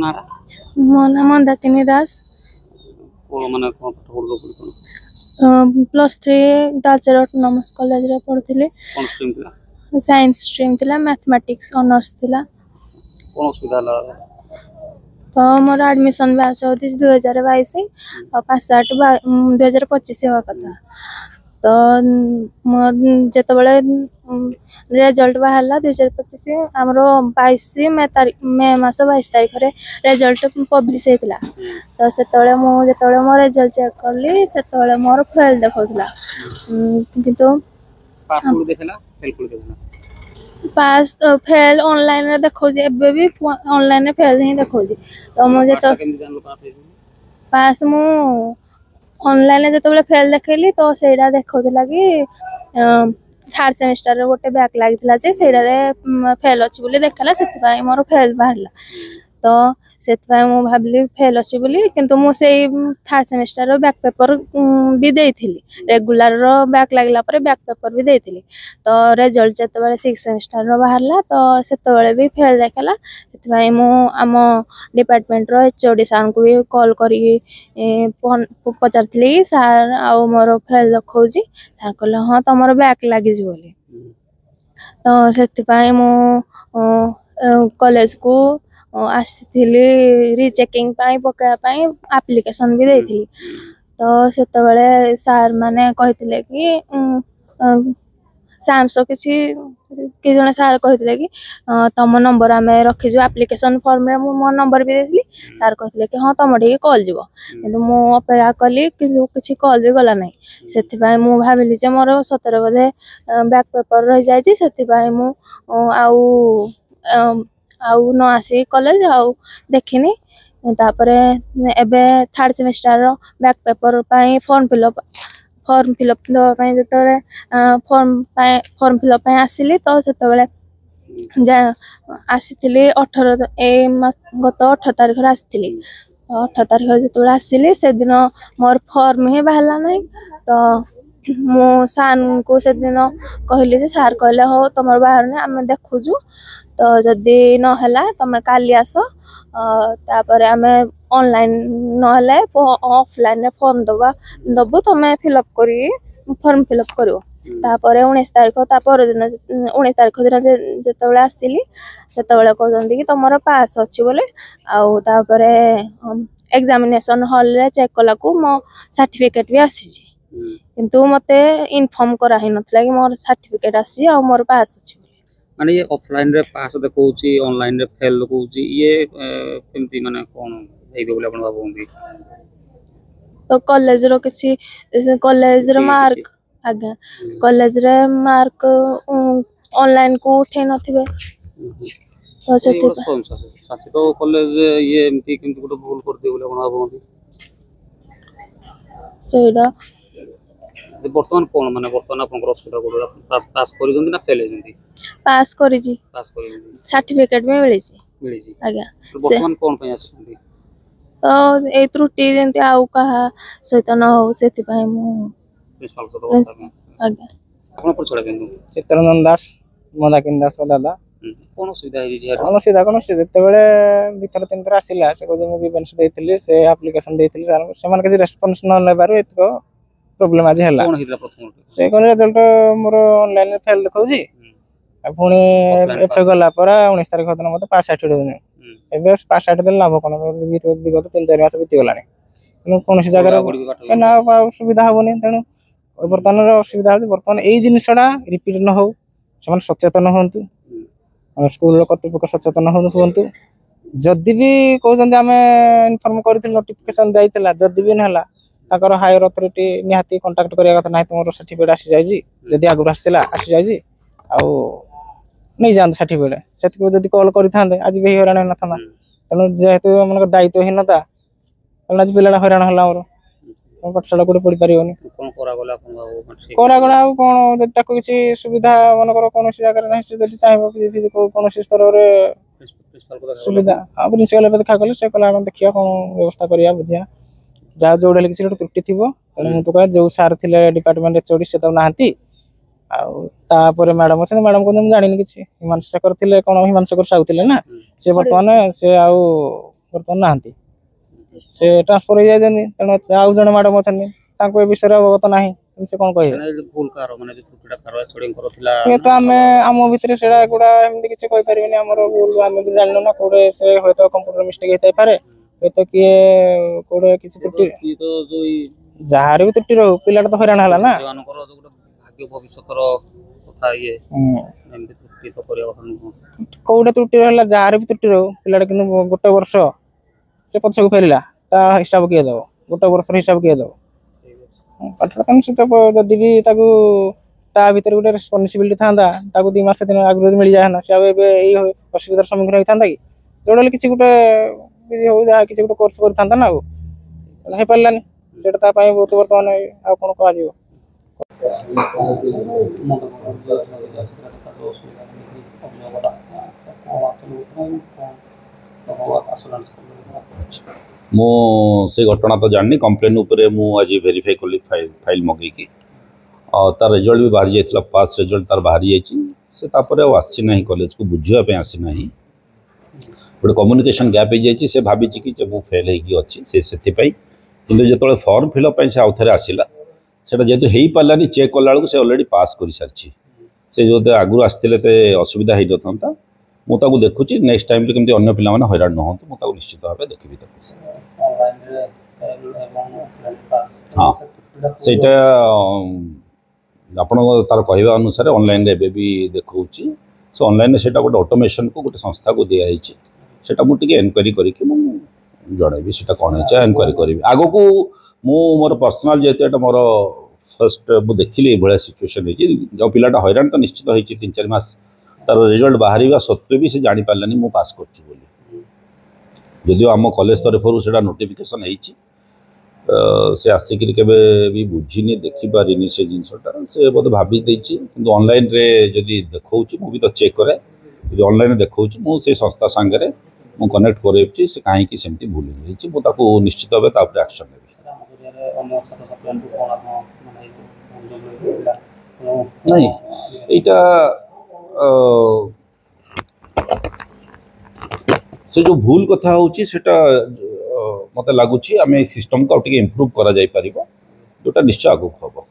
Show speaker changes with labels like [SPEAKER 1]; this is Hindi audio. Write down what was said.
[SPEAKER 1] ନାଁ
[SPEAKER 2] ମୋ ନାଁ ମନ୍ଦାକିନୀ ଦାସ।
[SPEAKER 1] କୋଣ ମାନେ କଣ ପାଠ ପଢୁଛ କୋଉଠି କଣ
[SPEAKER 2] +3 ତାଳଚେର ଅଟୋନମସ୍ କଲେଜରେ ପଢୁଥିଲି।
[SPEAKER 1] କଣ ଷ୍ଟ୍ରିମ୍ ଥିଲା?
[SPEAKER 2] ସାଇନ୍ସ ଷ୍ଟ୍ରିମ୍ ଥିଲା, ମ୍ୟାଥମେଟିକ୍ସ ଅନର୍ସ ଥିଲା।
[SPEAKER 1] କଣ ଅସୁବିଧା ହେଲା?
[SPEAKER 2] ତ ମୋର ଆଡମିସନ ବ୍ୟାଚ୍ ହଉଛି 2022 ଆଉ ପାସ୍ ଆଉଟ୍ 2025 ହେବା କଥା। ତ ଯେତେବେଳେ ରେଜଲ୍ଟ ବାହାରିଲା 2025 ଆମର 22 ମେ ମାସ 22 ତାରିଖରେ ରେଜଲ୍ଟ ପବ୍ଲିଶ ହେଇଥିଲା। ତ ସେତେବେଳେ ମୁଁ ଯେତେବେଳେ ମୋ ରେଜଲ୍ଟ ଚେକ୍ କଲି ସେତେବେଳେ ମୋର ଫେଲ୍ ଦେଖାଉଥିଲା। କିନ୍ତୁ
[SPEAKER 1] ପାସ୍ କୋଉଠି ଦେଖେଇଲା ଫେଲ୍ କୋଉଠି ଦେଖେଇଲା?
[SPEAKER 2] ପାସ୍ ଫେଲ୍ ଅନଲାଇନରେ ଦେଖଉଛି, ଏବେ ବି ଅନଲାଇନରେ ଫେଲ୍ ହିଁ ଦେଖଉଛି। ତ ମୁଁ
[SPEAKER 1] ପାସ୍ କେମିତି ଜାଣିଲ ପାସ୍ ହେଇଯିବ?
[SPEAKER 2] ପାସ୍ ମୁଁ ଅନଲାଇନରେ ଯେତେବେଳେ ଫେଲ୍ ଦେଖେଇଲି ତ ସେଇଟା ଦେଖାଉଥିଲା କି ଥାର୍ଡ ସେମିଷ୍ଟାରରେ ଗୋଟେ ବ୍ୟାକ୍ ଲାଗିଥିଲା ଯେ ସେଇଟାରେ ଫେଲ୍ ଅଛି ବୋଲି ଦେଖେଇଲା, ସେଥିପାଇଁ ମୋର ଫେଲ୍ ବାହାରିଲା। ତ ସେଥିପାଇଁ ମୁଁ ଭାବିଲି ଫେଲ୍ ଅଛି ବୋଲି, କିନ୍ତୁ ମୁଁ ସେଇ ଥାର୍ଡ ସେମିଷ୍ଟାରର ବ୍ୟାକ୍ ପେପର ବି ଦେଇଥିଲି। ରେଗୁଲାରର ବ୍ୟାକ୍ ଲାଗିଲା ପରେ ବ୍ୟାକ୍ ପେପର ବି ଦେଇଥିଲି। ତ ରେଜଲ୍ଟ ଯେତେବେଳେ 6th ସେମିଷ୍ଟାରର ବାହାରିଲା ତ ସେତେବେଳେ ବି ଫେଲ୍ ଦେଖେଇଲା। ସେଥିପାଇଁ ମୁଁ ଆମ ଡିପାର୍ଟମେଣ୍ଟର HOD ସାର୍ଙ୍କୁ ବି କଲ୍ କରିକି ପଚାରିଥିଲି କି ସାର୍ ଆଉ ମୋର ଫେଲ୍ ଦେଖାଉଛି। ସାର୍ କହିଲେ ହଁ ତମର ବ୍ୟାକ୍ ଲାଗିଛି ବୋଲି। ତ ସେଥିପାଇଁ ମୁଁ କଲେଜକୁ ଆସିଥିଲି ରିଚେକିଂ ପାଇଁ ପକେଇବା ପାଇଁ ଆପ୍ଲିକେସନ ବି ଦେଇଥିଲି। ତ ସେତେବେଳେ ସାର୍ ମାନେ କହିଥିଲେ କି ସାମ୍ସର କି ଜଣେ ସାର୍ କହିଥିଲେ କି ତମ ନମ୍ବର ଆମେ ରଖିଛୁ ଆପ୍ଲିକେସନ ଫର୍ମରେ। ମୁଁ ମୋ ନମ୍ବର ବି ଦେଇଥିଲି। ସାର୍ କହିଥିଲେ କି ହଁ ତମ ଠିକି କଲ୍ ଯିବ, କିନ୍ତୁ ମୁଁ ଅପେକ୍ଷା କଲି କିନ୍ତୁ କିଛି କଲ୍ ବି ଗଲା ନାହିଁ। ସେଥିପାଇଁ ମୁଁ ଭାବିଲି ଯେ ମୋର ସତରେ ବୋଧେ ବ୍ୟାକ୍ ପେପର ରହିଯାଇଛି, ସେଥିପାଇଁ ମୁଁ ଆଉ ନ ଆସିକି କଲେଜ ଆଉ ଦେଖିନି। ତାପରେ ଏବେ ଥାର୍ଡ ସେମିଷ୍ଟାରର ବ୍ୟାକ୍ ପେପର ପାଇଁ ଫର୍ମ ଫିଲ୍ଅପ୍ ଦେବା ପାଇଁ ଯେତେବେଳେ ଫର୍ମ ଫିଲ୍ଅପ୍ ପାଇଁ ଆସିଲି ତ ସେତେବେଳେ ଆସିଥିଲି ଗତ 18 ତାରିଖରେ ଆସିଥିଲି। 18 ତାରିଖରେ ଯେତେବେଳେ ଆସିଲି ସେଦିନ ମୋର ଫର୍ମ ହିଁ ବାହାରିଲା ନାହିଁ। ତ ମୁଁ ସାର୍ଙ୍କୁ ସେଦିନ କହିଲି ଯେ ସାର୍ କହିଲେ ହଉ ତମର ବାହାରୁନି ଆମେ ଦେଖୁଛୁ, ତ ଯଦି ନହେଲା ତମେ କାଲି ଆସ, ତାପରେ ଆମେ ଅନଲାଇନ୍ ନହେଲେ ଅଫଲାଇନରେ ଫର୍ମ ଦବୁ, ତମେ ଫିଲ୍ଅପ୍ କରିକି ଫର୍ମ ଫିଲ୍ଅପ୍ କରିବ। ତାପରେ 19 ତାରିଖ ତା ପରଦିନ 19 ତାରିଖ ଦିନ ଯେତେବେଳେ ଆସିଲି ସେତେବେଳେ କହୁଛନ୍ତି କି ତମର ପାସ୍ ଅଛି ବୋଲି। ଆଉ ତାପରେ ଏକ୍ସାମିନେସନ ହଲରେ ଚେକ୍ କଲାକୁ ମୋ ସାର୍ଟିଫିକେଟ ବି ଆସିଛି, କିନ୍ତୁ ମତେ ଇନଫର୍ମ କରାହେଇନଥିଲା କି ମୋର ସାର୍ଟିଫିକେଟ ଆସିଛି ଆଉ ମୋର ପାସ୍ ଅଛି।
[SPEAKER 1] ମାନେ ये ऑफलाइन रे पास देखौची ऑनलाइन रे फेल देखौची ये केमती माने कोन हेबे बोले आपण भाबोंदी?
[SPEAKER 2] तो कॉलेजर किसी कॉलेजर मार्क आज्ञा कॉलेजरे मार्क ऑनलाइन को उठे नथिबे तो सेति
[SPEAKER 1] शासित कॉलेज ये एमती केमती गोटे भूल करदे बोले आपण भाबोंदी?
[SPEAKER 2] सेडा
[SPEAKER 1] बर्तमान कोन माने बर्तमान आपनकर असुविधा कोड पास करिजंती ना फेल हेजंती?
[SPEAKER 2] पास करिजी,
[SPEAKER 1] पास करिजंती,
[SPEAKER 2] सर्टिफिकेट भी मिलिजी आज्ञा।
[SPEAKER 1] बर्तमान कोन पय आछंती?
[SPEAKER 2] तो ए त्रुटि जेंती आउ कहा सहित न हो सेति पय मु
[SPEAKER 1] प्रिंसिपल को दबता
[SPEAKER 2] आज्ञा।
[SPEAKER 1] आपण परिचय केनु?
[SPEAKER 3] चित्रनंदन दास, मदाकिनी दास दादा।
[SPEAKER 1] कोन असुविधा हेजी यार?
[SPEAKER 3] कोन सीधा कोन से जेतेबेले दिथर तीन थर आसिला से को जे मु विवेंस देथिली से एप्लीकेशन देथिली सर से मान के रेस्पोंस न लेबारु एतको प्रॉब्लम आज हैला।
[SPEAKER 1] कोन हितरा प्रथम
[SPEAKER 3] से कोन रिजल्ट मोर ऑनलाइन रे फेल देखौजी आ पुणी एफे गला पर 19 तारिख दिन मते पास सर्टिफिकेट देने एबे पास सर्टिफिकेट लाभ कोन विगत 3-4 मास बीती गलानी कोन सी जगह ना सुविधा होबनी। तेनु बर्तमान असुविधा हो बर्तमान एई जिनिसडा रिपीट न हो, समान सचेतन होंतु, स्कूल कर्तृपक्ष सचेतन होंतु। जदि भी कहते आम इनफॉर्म कर नोटिफिकेशन जाइला जदि भी ना ताकर हायर अथॉरिटी निहाती कांटेक्ट करिया कथा नाही तुमरो सर्टिफिकेट आसी जायजी जदि आगु आसीला आसी जायजी आउ नहीं जान सर्टिफिकेट सेति को जदि कॉल करिथांदे आज भी हैरान न थाना। तेनु जेहेतु मन दायित्वहीनता तेनु आज पिलाडा हैरान हला मोर पाठशाला कोड पढ़ी परियोनी
[SPEAKER 1] कोन करा गला आपन बाबू
[SPEAKER 3] कोरा गला आ कोन जदि ताको किछि सुविधा मनकर कोनोसी जगह नाही से जदि चाहेबो कि कोनोसी स्तर रे
[SPEAKER 1] प्रिंसिपल को
[SPEAKER 3] सुविधा आ प्रिंसिपल पे देखा कले से कला हम देखिया कोन व्यवस्था करिया बुझिया जा जोडले किछि त्रुटि थिबो। तेनु मु तो कह जो सार थिले डिपार्टमेंट HOD से तो नाहंती आ तापर मैडम से मैडम को जानिनी किछि हिमांशु शेखर थिले कोन हिमांशु शेखर साउ थिले ना से वर्तमान से आउ बर्तमान नहांती से ट्रांसफर हो जाए तेणु आउ जड़े मैडम अच्छा ए विषय अवगत ना से कौन कहे
[SPEAKER 1] भूल कार माने जो त्रुटिटा कार छोड़ी करथिला
[SPEAKER 3] ये तो आम आम भितर से गुड़ा एमती किसी कहि परिबेनी हमर भूल आम भी जाननु ना कोडे से होय तो कंप्यूटर मिस्टेक हेतै पारे होय तो किए कोडे किसी त्रुटि
[SPEAKER 1] तो जो
[SPEAKER 3] जहार भी त्रुटि रहू पिला तो हैरान हला ना
[SPEAKER 1] सेमानकर जो भाग्य भविष्यतर कथा ये एमती त्रुटि तो करिया कथा न
[SPEAKER 3] कोडे त्रुटि रहला जहार भी त्रुटि रहू पिला किनु गोटे वर्ष से पछक फेरिला ता हिसाब किए दो गोटे वर्ष हिसाब किए दो पाठन से तो जदि भी ताकू ता भीतर गोटे रेस्पॉन्सिबिलिटी थांदा ताकू 2 मास 3 आगु मिल जाए ना से एबे एई असुविधार सम्मुखीन होई थांदा कि जोडले किछि गोटे हो जा किछि गोटे कोर्स कर थांदा ना हे पल्लानी सेटा ता पई बहुत वर्तमान आ कोन कहा जिवो
[SPEAKER 4] मो से घटना तो जाननी कंप्लेन उपरे मु आज वेरीफाई कली फाइल मगेकी तार रिजल्ट भी बाहरी जाइए पास रिजल्ट तार बाहरी जाइए से आसी ना कॉलेज को बुझापी आसी ना गोटे कम्युनिकेशन गैप हो जाइए से भावी कि मु फेल होगी से जो फॉर्म फिलअप से आउ थे आसला से जेहतु हो पारानी चेक कला बेलू से अलरेडी पास कर सारी से जो आगु आसते असुविधा हो न था मुझे देखुची नेक्स्ट टाइम कमी अन्य पिला हैरान न मुझे निश्चित भाव देखी हाँ सेटा आपण तार कहवा अनुसार ऑनलाइन रे भी देखा से ऑनलाइन से गोटे ऑटोमेशन को गोटे संस्था को दिखाई सेटा मुझे एनक्वारी करके जनइबी से कौन है एनक्वारी करी आग को मोर पर्सनाल जेहतु मोर फर्स्ट मुझे देखिली ये सिचुएशन होती जो पिलाटा हैरान तो निश्चित होती 3-4 मास तार रिजल्ट बाहर सत्वे भी से जानी पारानी मु पास कर जदिव आम कॉलेज तरफ से नोटिफिकेशन से आसिक भी बुझीनी देखिपारे से जिनसा से बोध भाभी कि ऑनलाइन रे जदि देखा मुझे तो चेक करे जो ऑनलाइन देखा मुझे संस्था सांगे मु कनेक्ट कर कहीं सेमती भूल मुझे निश्चित भाव एक्शन ने नहीं यहाँ से जो भूल कथा होची सेटा मत लगुच आम सिस्टम को इम्प्रूव करा जाई परिबो जोटा निश्चय आगु हम